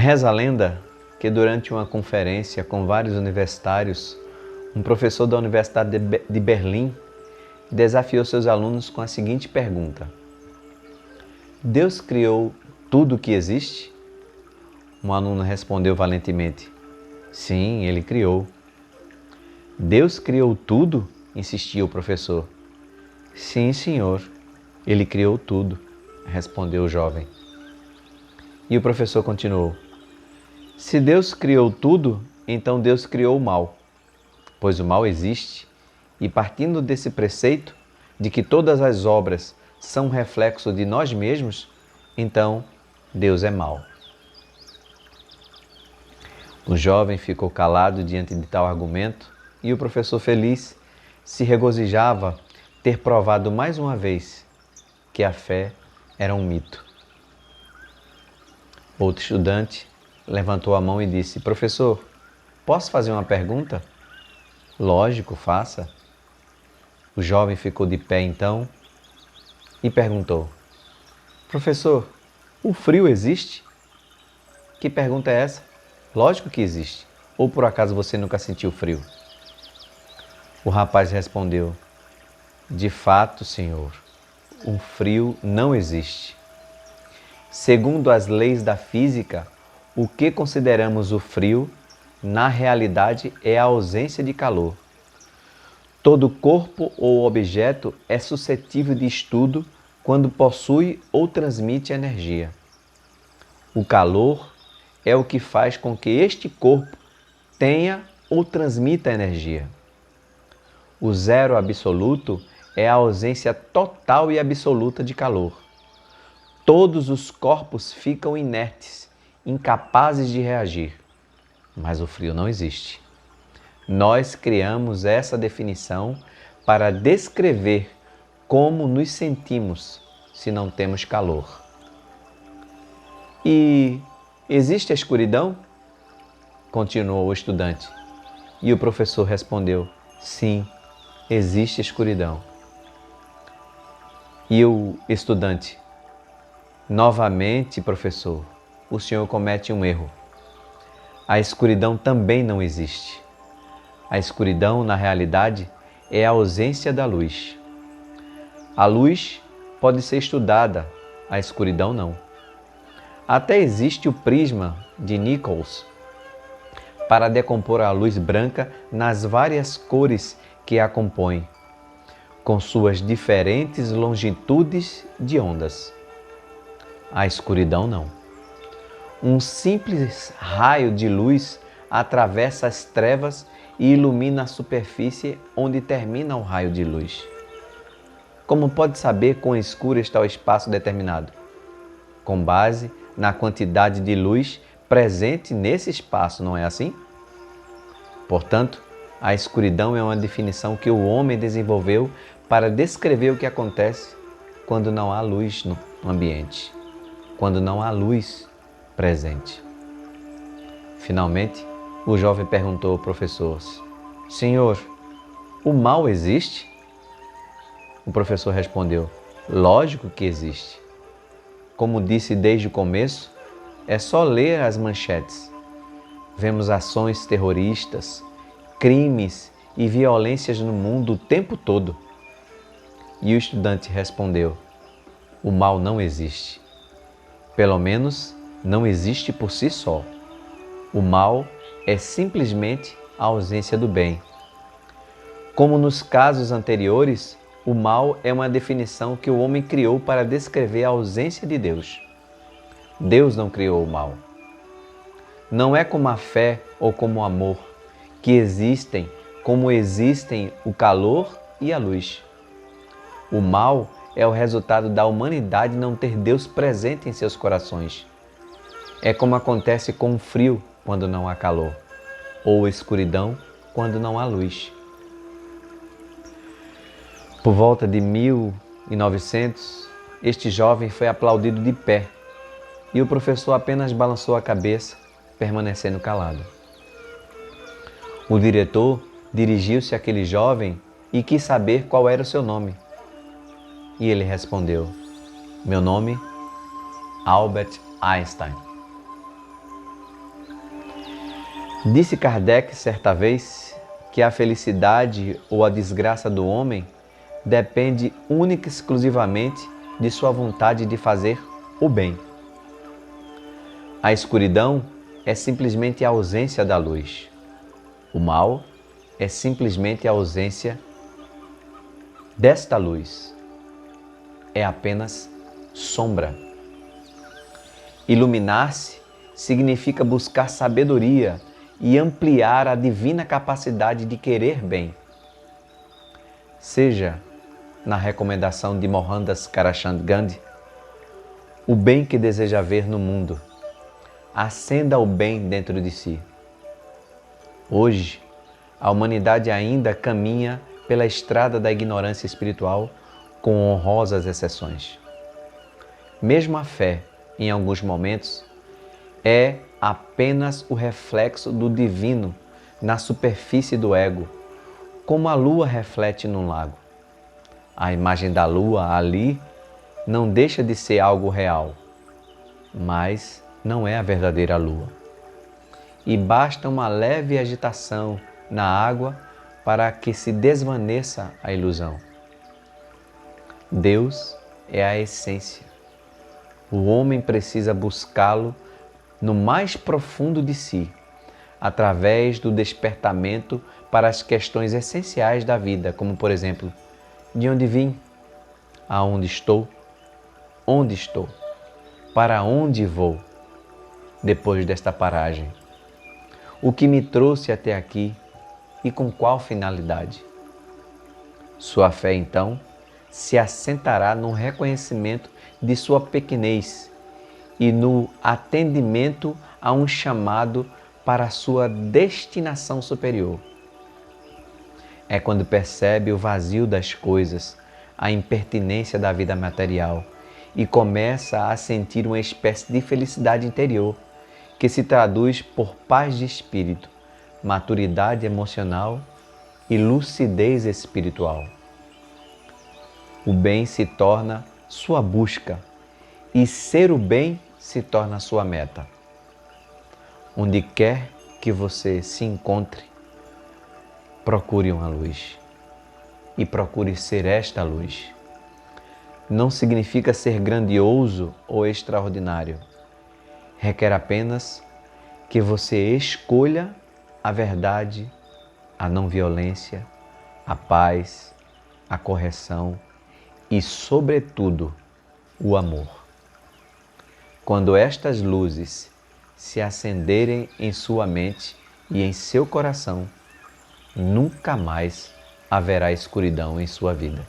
Reza a lenda que durante uma conferência com vários universitários, um professor da Universidade de Berlim desafiou seus alunos com a seguinte pergunta: Deus criou tudo o que existe? Um aluno respondeu valentemente: Sim, ele criou. Deus criou tudo? Insistiu o professor. Sim, senhor, ele criou tudo, respondeu o jovem. E o professor continuou: Se Deus criou tudo, então Deus criou o mal, pois o mal existe, e partindo desse preceito de que todas as obras são reflexo de nós mesmos, então Deus é mau. O jovem ficou calado diante de tal argumento e o professor feliz se regozijava ter provado mais uma vez que a fé era um mito. Outro estudante levantou a mão e disse: Professor, posso fazer uma pergunta? Lógico, faça. O jovem ficou de pé então e perguntou: Professor, o frio existe? Que pergunta é essa? Lógico que existe. Ou por acaso você nunca sentiu frio? O rapaz respondeu: De fato, senhor, o frio não existe. Segundo as leis da física, o que consideramos o frio, na realidade, é a ausência de calor. Todo corpo ou objeto é suscetível de estudo quando possui ou transmite energia. O calor é o que faz com que este corpo tenha ou transmita energia. O zero absoluto é a ausência total e absoluta de calor. Todos os corpos ficam inertes, incapazes de reagir. Mas o frio não existe. Nós criamos essa definição para descrever como nos sentimos se não temos calor. E existe a escuridão? Continuou o estudante. E o professor respondeu: Sim, existe escuridão. E o estudante: Novamente, professor, o senhor comete um erro. A escuridão também não existe. A escuridão, na realidade, é a ausência da luz. A luz pode ser estudada, a escuridão não. Até existe o prisma de Nichols para decompor a luz branca nas várias cores que a compõem, com suas diferentes longitudes de ondas. A escuridão não. Um simples raio de luz atravessa as trevas e ilumina a superfície onde termina o raio de luz. Como pode saber quão escuro está o espaço determinado? Com base na quantidade de luz presente nesse espaço, não é assim? Portanto, a escuridão é uma definição que o homem desenvolveu para descrever o que acontece quando não há luz no ambiente, quando não há luz presente. Finalmente, o jovem perguntou ao professor: Senhor, o mal existe? O professor respondeu: Lógico que existe. Como disse desde o começo, é só ler as manchetes. Vemos ações terroristas, crimes e violências no mundo o tempo todo. E o estudante respondeu: O mal não existe. Pelo menos não existe por si só. O mal é simplesmente a ausência do bem. Como nos casos anteriores, o mal é uma definição que o homem criou para descrever a ausência de Deus. Deus não criou o mal. Não é como a fé ou como o amor, que existem como existem o calor e a luz. O mal é o resultado da humanidade não ter Deus presente em seus corações. É como acontece com o frio quando não há calor, ou escuridão quando não há luz. Por volta de 1900, este jovem foi aplaudido de pé e o professor apenas balançou a cabeça, permanecendo calado. O diretor dirigiu-se àquele jovem e quis saber qual era o seu nome. E ele respondeu: Meu nome, Albert Einstein. Disse Kardec certa vez que a felicidade ou a desgraça do homem depende única e exclusivamente de sua vontade de fazer o bem. A escuridão é simplesmente a ausência da luz. O mal é simplesmente a ausência desta luz. É apenas sombra. Iluminar-se significa buscar sabedoria e ampliar a divina capacidade de querer bem. Seja na recomendação de Mohandas Karachand Gandhi, o bem que deseja ver no mundo, acenda o bem dentro de si. Hoje, a humanidade ainda caminha pela estrada da ignorância espiritual com honrosas exceções. Mesmo a fé, em alguns momentos, é apenas o reflexo do divino na superfície do ego, como a lua reflete num lago. A imagem da lua ali não deixa de ser algo real, mas não é a verdadeira lua. E basta uma leve agitação na água para que se desvaneça a ilusão. Deus é a essência. O homem precisa buscá-lo no mais profundo de si, através do despertamento para as questões essenciais da vida, como por exemplo, de onde vim, aonde estou, onde estou, para onde vou depois desta paragem, o que me trouxe até aqui e com qual finalidade. Sua fé, então, se assentará no reconhecimento de sua pequenez e no atendimento a um chamado para a sua destinação superior. É quando percebe o vazio das coisas, a impertinência da vida material e começa a sentir uma espécie de felicidade interior que se traduz por paz de espírito, maturidade emocional e lucidez espiritual. O bem se torna sua busca e ser o bem se torna sua meta. Onde quer que você se encontre, procure uma luz e procure ser esta luz. Não significa ser grandioso ou extraordinário. Requer apenas que você escolha a verdade, a não violência, a paz, a correção e, sobretudo, o amor. Quando estas luzes se acenderem em sua mente e em seu coração, nunca mais haverá escuridão em sua vida.